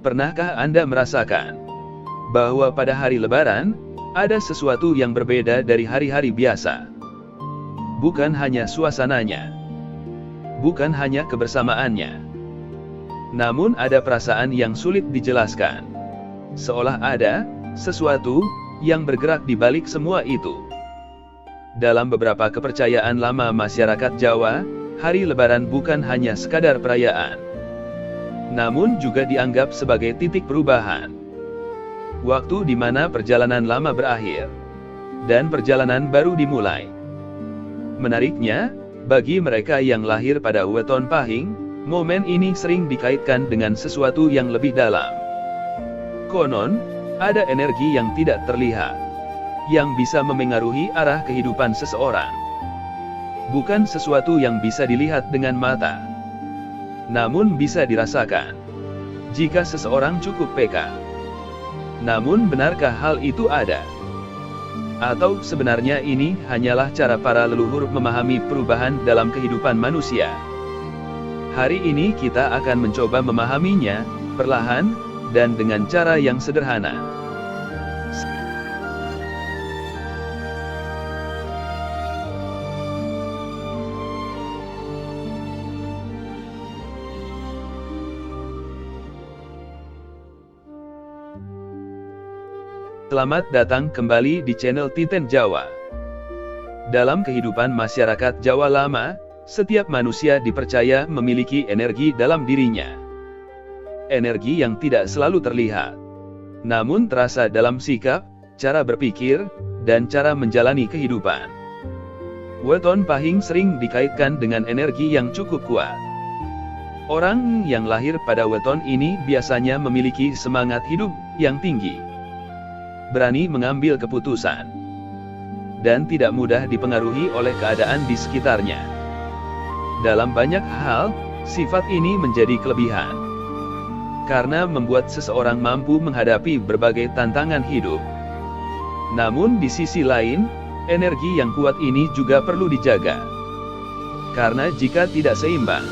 Pernahkah Anda merasakan bahwa pada hari Lebaran, ada sesuatu yang berbeda dari hari-hari biasa? Bukan hanya suasananya, bukan hanya kebersamaannya, namun ada perasaan yang sulit dijelaskan. Seolah ada sesuatu yang bergerak di balik semua itu. Dalam beberapa kepercayaan lama masyarakat Jawa, hari Lebaran bukan hanya sekadar perayaan, namun juga dianggap sebagai titik perubahan. Waktu di mana perjalanan lama berakhir, dan perjalanan baru dimulai. Menariknya, bagi mereka yang lahir pada Weton Pahing, momen ini sering dikaitkan dengan sesuatu yang lebih dalam. Konon, ada energi yang tidak terlihat, yang bisa memengaruhi arah kehidupan seseorang. Bukan sesuatu yang bisa dilihat dengan mata, namun bisa dirasakan jika seseorang cukup peka. Namun benarkah hal itu ada? Atau sebenarnya ini hanyalah cara para leluhur memahami perubahan dalam kehidupan manusia? Hari ini kita akan mencoba memahaminya, perlahan, dan dengan cara yang sederhana. Selamat datang kembali di channel Titen Jawa. Dalam kehidupan masyarakat Jawa lama, setiap manusia dipercaya memiliki energi dalam dirinya. Energi yang tidak selalu terlihat, namun terasa dalam sikap, cara berpikir, dan cara menjalani kehidupan. Weton Pahing sering dikaitkan dengan energi yang cukup kuat. Orang yang lahir pada weton ini biasanya memiliki semangat hidup yang tinggi, berani mengambil keputusan, dan tidak mudah dipengaruhi oleh keadaan di sekitarnya. Dalam banyak hal, sifat ini menjadi kelebihan, karena membuat seseorang mampu menghadapi berbagai tantangan hidup. Namun di sisi lain, energi yang kuat ini juga perlu dijaga, karena jika tidak seimbang,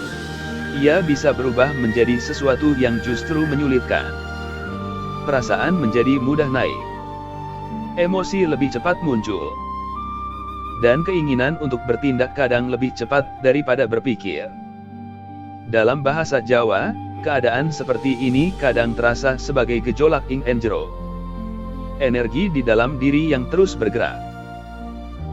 ia bisa berubah menjadi sesuatu yang justru menyulitkan. Perasaan menjadi mudah naik, emosi lebih cepat muncul, dan keinginan untuk bertindak kadang lebih cepat daripada berpikir. Dalam bahasa Jawa, keadaan seperti ini kadang terasa sebagai gejolak ing enjero, energi di dalam diri yang terus bergerak.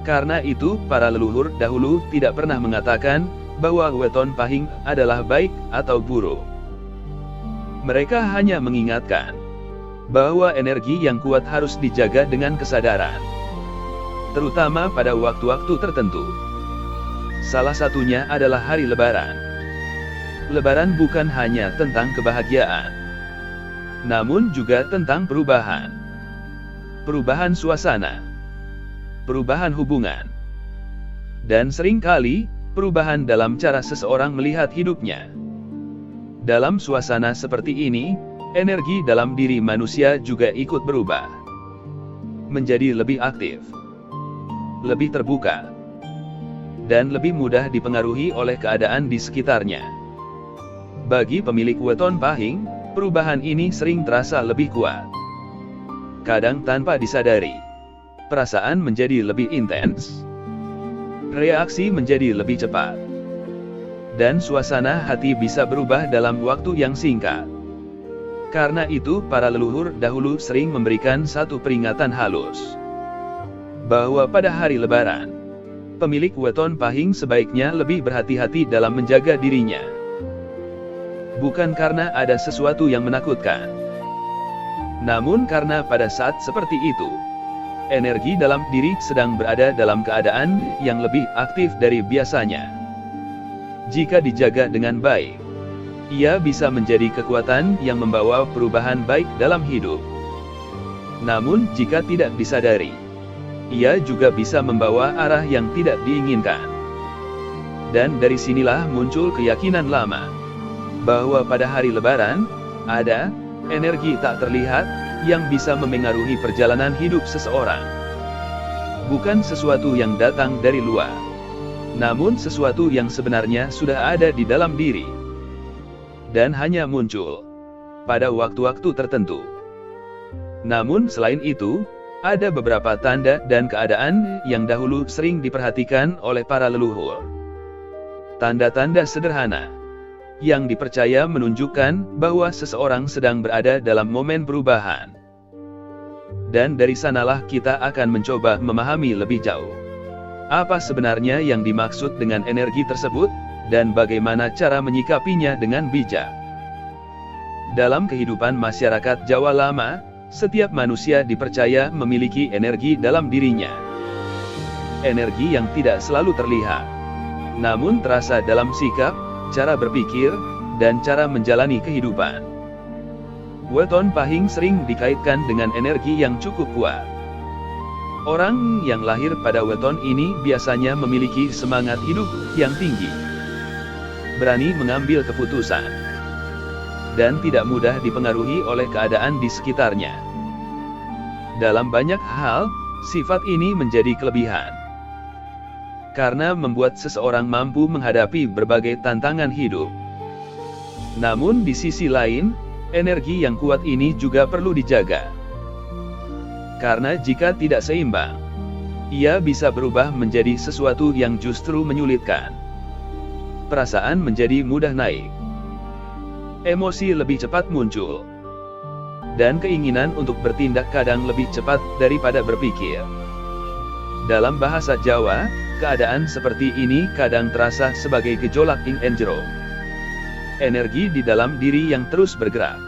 Karena itu, para leluhur dahulu tidak pernah mengatakan bahwa Weton Pahing adalah baik atau buruk. Mereka hanya mengingatkan bahwa energi yang kuat harus dijaga dengan kesadaran, terutama pada waktu-waktu tertentu. Salah satunya adalah hari Lebaran. Lebaran bukan hanya tentang kebahagiaan, namun juga tentang perubahan. Perubahan suasana, perubahan hubungan, dan seringkali, perubahan dalam cara seseorang melihat hidupnya. Dalam suasana seperti ini, energi dalam diri manusia juga ikut berubah, menjadi lebih aktif, lebih terbuka, dan lebih mudah dipengaruhi oleh keadaan di sekitarnya. Bagi pemilik Weton Pahing, perubahan ini sering terasa lebih kuat. Kadang tanpa disadari, perasaan menjadi lebih intens, reaksi menjadi lebih cepat, dan suasana hati bisa berubah dalam waktu yang singkat. Karena itu, para leluhur dahulu sering memberikan satu peringatan halus, bahwa pada hari Lebaran, pemilik Weton Pahing sebaiknya lebih berhati-hati dalam menjaga dirinya. Bukan karena ada sesuatu yang menakutkan, namun karena pada saat seperti itu, energi dalam diri sedang berada dalam keadaan yang lebih aktif dari biasanya. Jika dijaga dengan baik, ia bisa menjadi kekuatan yang membawa perubahan baik dalam hidup. Namun jika tidak disadari, ia juga bisa membawa arah yang tidak diinginkan. Dan dari sinilah muncul keyakinan lama, bahwa pada hari Lebaran, ada energi tak terlihat, yang bisa memengaruhi perjalanan hidup seseorang. Bukan sesuatu yang datang dari luar, namun sesuatu yang sebenarnya sudah ada di dalam diri, dan hanya muncul pada waktu-waktu tertentu. Namun selain itu, ada beberapa tanda dan keadaan yang dahulu sering diperhatikan oleh para leluhur. Tanda-tanda sederhana yang dipercaya menunjukkan bahwa seseorang sedang berada dalam momen perubahan. Dan dari sanalah kita akan mencoba memahami lebih jauh apa sebenarnya yang dimaksud dengan energi tersebut, dan bagaimana cara menyikapinya dengan bijak. Dalam kehidupan masyarakat Jawa lama, setiap manusia dipercaya memiliki energi dalam dirinya. Energi yang tidak selalu terlihat, namun terasa dalam sikap, cara berpikir, dan cara menjalani kehidupan. Weton pahing sering dikaitkan dengan energi yang cukup kuat. Orang yang lahir pada weton ini biasanya memiliki semangat hidup yang tinggi, berani mengambil keputusan, dan tidak mudah dipengaruhi oleh keadaan di sekitarnya. Dalam banyak hal, sifat ini menjadi kelebihan, karena membuat seseorang mampu menghadapi berbagai tantangan hidup. Namun di sisi lain, energi yang kuat ini juga perlu dijaga. Karena jika tidak seimbang, ia bisa berubah menjadi sesuatu yang justru menyulitkan. Perasaan menjadi mudah naik, emosi lebih cepat muncul, dan keinginan untuk bertindak kadang lebih cepat daripada berpikir. Dalam bahasa Jawa, keadaan seperti ini kadang terasa sebagai gejolak ing enjero, energi di dalam diri yang terus bergerak.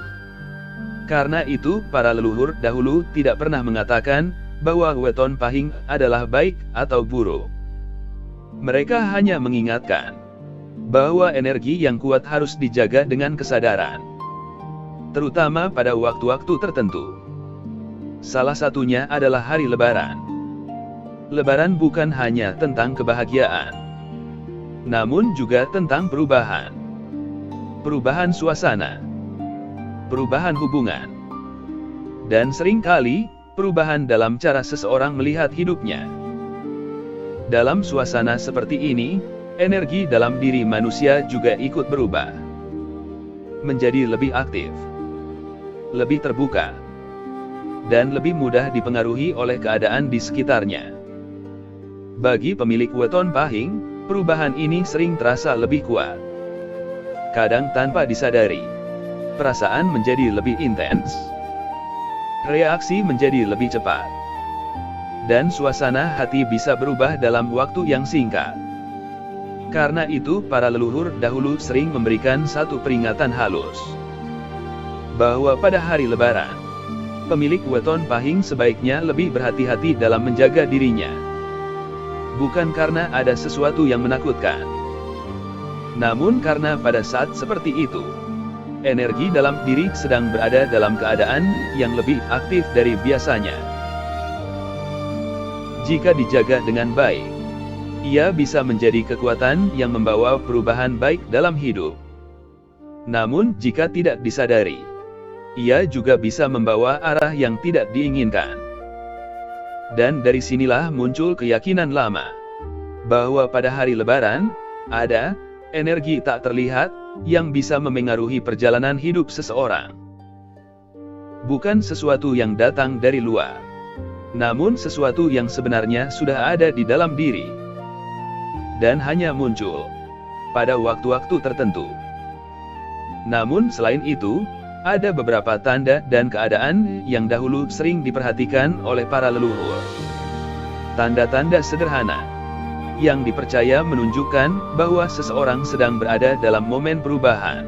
Karena itu, para leluhur dahulu tidak pernah mengatakan bahwa weton pahing adalah baik atau buruk. Mereka hanya mengingatkan bahwa energi yang kuat harus dijaga dengan kesadaran, terutama pada waktu-waktu tertentu. Salah satunya adalah hari Lebaran. Lebaran bukan hanya tentang kebahagiaan, namun juga tentang perubahan. Perubahan suasana, perubahan hubungan, dan seringkali, perubahan dalam cara seseorang melihat hidupnya. Dalam suasana seperti ini, energi dalam diri manusia juga ikut berubah, menjadi lebih aktif, lebih terbuka, dan lebih mudah dipengaruhi oleh keadaan di sekitarnya. Bagi pemilik weton pahing, perubahan ini sering terasa lebih kuat. Kadang tanpa disadari, perasaan menjadi lebih intens, reaksi menjadi lebih cepat, dan suasana hati bisa berubah dalam waktu yang singkat. Karena itu, para leluhur dahulu sering memberikan satu peringatan halus, bahwa pada hari Lebaran, pemilik weton pahing sebaiknya lebih berhati-hati dalam menjaga dirinya. Bukan karena ada sesuatu yang menakutkan, namun karena pada saat seperti itu, energi dalam diri sedang berada dalam keadaan yang lebih aktif dari biasanya. Jika dijaga dengan baik, ia bisa menjadi kekuatan yang membawa perubahan baik dalam hidup. Namun jika tidak disadari, ia juga bisa membawa arah yang tidak diinginkan. Dan dari sinilah muncul keyakinan lama, bahwa pada hari Lebaran, ada energi tak terlihat yang bisa memengaruhi perjalanan hidup seseorang. Bukan sesuatu yang datang dari luar, namun sesuatu yang sebenarnya sudah ada di dalam diri, dan hanya muncul pada waktu-waktu tertentu. Namun selain itu, ada beberapa tanda dan keadaan yang dahulu sering diperhatikan oleh para leluhur. Tanda-tanda sederhana yang dipercaya menunjukkan bahwa seseorang sedang berada dalam momen perubahan.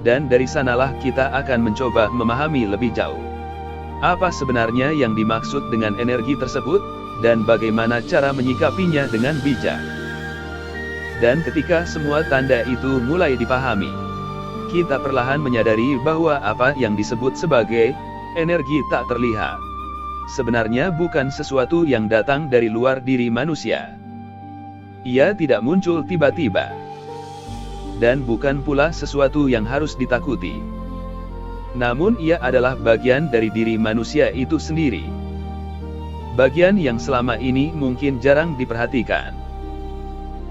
Dan dari sanalah kita akan mencoba memahami lebih jauh apa sebenarnya yang dimaksud dengan energi tersebut, dan bagaimana cara menyikapinya dengan bijak. Dan ketika semua tanda itu mulai dipahami, kita perlahan menyadari bahwa apa yang disebut sebagai energi tak terlihat sebenarnya bukan sesuatu yang datang dari luar diri manusia. Ia tidak muncul tiba-tiba, dan bukan pula sesuatu yang harus ditakuti. Namun ia adalah bagian dari diri manusia itu sendiri. Bagian yang selama ini mungkin jarang diperhatikan.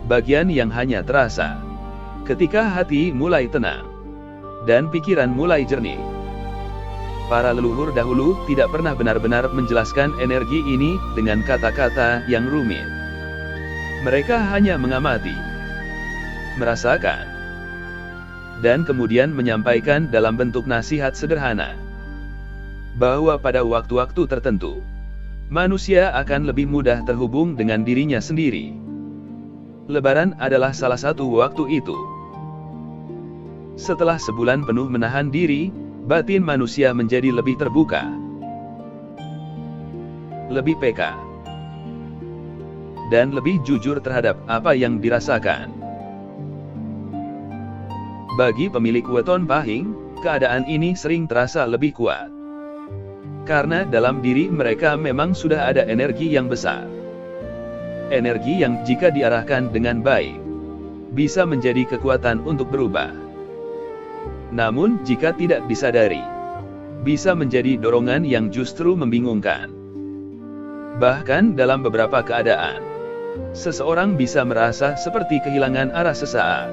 Bagian yang hanya terasa ketika hati mulai tenang, dan pikiran mulai jernih. Para leluhur dahulu tidak pernah benar-benar menjelaskan energi ini dengan kata-kata yang rumit. Mereka hanya mengamati, merasakan, dan kemudian menyampaikan dalam bentuk nasihat sederhana, bahwa pada waktu-waktu tertentu, manusia akan lebih mudah terhubung dengan dirinya sendiri. Lebaran adalah salah satu waktu itu. Setelah sebulan penuh menahan diri, batin manusia menjadi lebih terbuka, lebih peka, dan lebih jujur terhadap apa yang dirasakan. Bagi pemilik weton pahing, keadaan ini sering terasa lebih kuat. Karena dalam diri mereka memang sudah ada energi yang besar. Energi yang jika diarahkan dengan baik, bisa menjadi kekuatan untuk berubah. Namun jika tidak disadari, bisa menjadi dorongan yang justru membingungkan. Bahkan dalam beberapa keadaan, seseorang bisa merasa seperti kehilangan arah sesaat.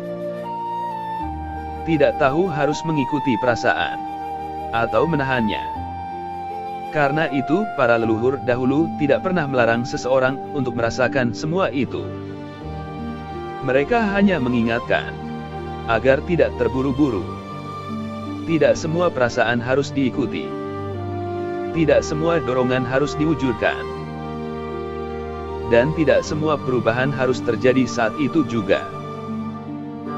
Tidak tahu harus mengikuti perasaan, atau menahannya. Karena itu, para leluhur dahulu tidak pernah melarang seseorang untuk merasakan semua itu. Mereka hanya mengingatkan, agar tidak terburu-buru. Tidak semua perasaan harus diikuti. Tidak semua dorongan harus diwujudkan. Dan tidak semua perubahan harus terjadi saat itu juga.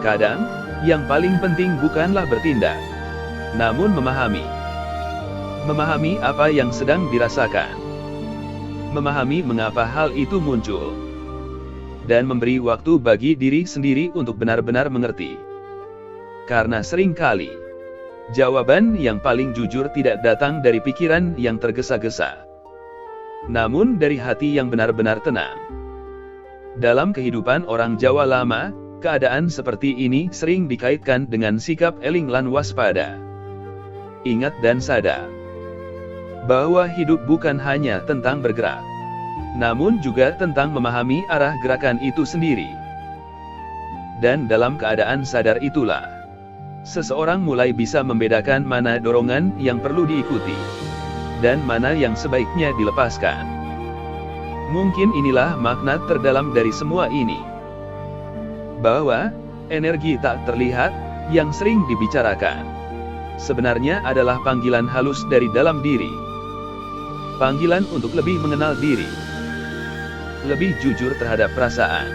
Kadang, yang paling penting bukanlah bertindak, namun memahami. Memahami apa yang sedang dirasakan. Memahami mengapa hal itu muncul. Dan memberi waktu bagi diri sendiri untuk benar-benar mengerti. Karena seringkali, jawaban yang paling jujur tidak datang dari pikiran yang tergesa-gesa, namun dari hati yang benar-benar tenang. Dalam kehidupan orang Jawa lama, keadaan seperti ini sering dikaitkan dengan sikap eling lan waspada. Ingat dan sadar, bahwa hidup bukan hanya tentang bergerak, namun juga tentang memahami arah gerakan itu sendiri. Dan dalam keadaan sadar itulah, seseorang mulai bisa membedakan mana dorongan yang perlu diikuti, dan mana yang sebaiknya dilepaskan. Mungkin inilah makna terdalam dari semua ini. Bahwa, energi tak terlihat, yang sering dibicarakan, sebenarnya adalah panggilan halus dari dalam diri. Panggilan untuk lebih mengenal diri, lebih jujur terhadap perasaan,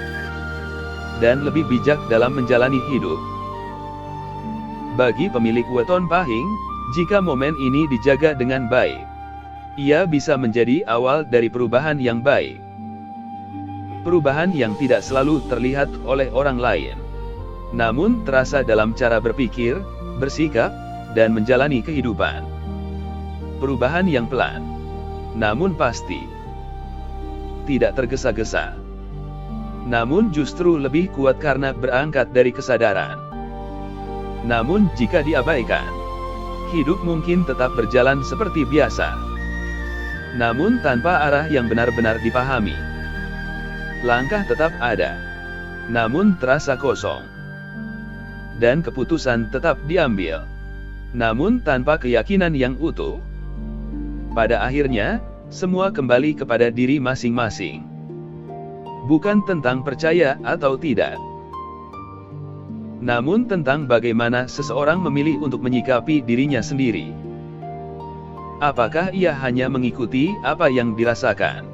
dan lebih bijak dalam menjalani hidup. Bagi pemilik weton pahing, jika momen ini dijaga dengan baik, ia bisa menjadi awal dari perubahan yang baik. Perubahan yang tidak selalu terlihat oleh orang lain, namun terasa dalam cara berpikir, bersikap, dan menjalani kehidupan. Perubahan yang pelan, namun pasti. Tidak tergesa-gesa, namun justru lebih kuat karena berangkat dari kesadaran. Namun jika diabaikan, hidup mungkin tetap berjalan seperti biasa, namun tanpa arah yang benar-benar dipahami. Langkah tetap ada, namun terasa kosong. Dan keputusan tetap diambil, namun tanpa keyakinan yang utuh. Pada akhirnya, semua kembali kepada diri masing-masing. Bukan tentang percaya atau tidak, namun tentang bagaimana seseorang memilih untuk menyikapi dirinya sendiri. Apakah ia hanya mengikuti apa yang dirasakan,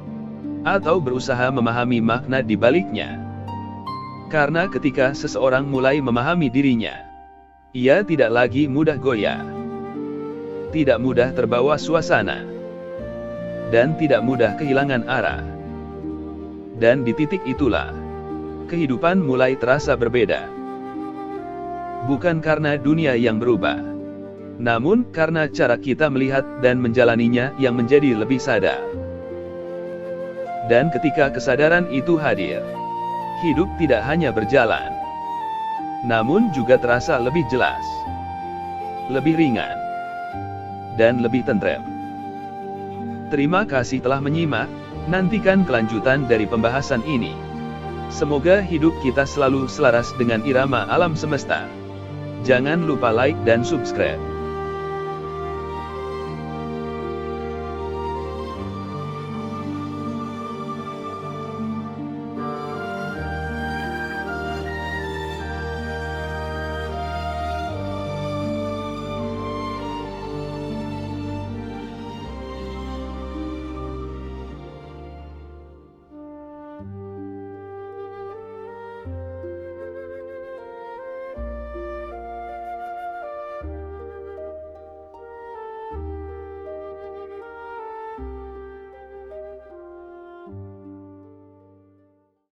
atau berusaha memahami makna di baliknya? Karena ketika seseorang mulai memahami dirinya, ia tidak lagi mudah goyah, tidak mudah terbawa suasana, dan tidak mudah kehilangan arah. Dan di titik itulah, kehidupan mulai terasa berbeda. Bukan karena dunia yang berubah, namun karena cara kita melihat dan menjalaninya yang menjadi lebih sadar. Dan ketika kesadaran itu hadir, hidup tidak hanya berjalan, namun juga terasa lebih jelas, lebih ringan, dan lebih tentrem. Terima kasih telah menyimak, nantikan kelanjutan dari pembahasan ini. Semoga hidup kita selalu selaras dengan irama alam semesta. Jangan lupa like dan subscribe.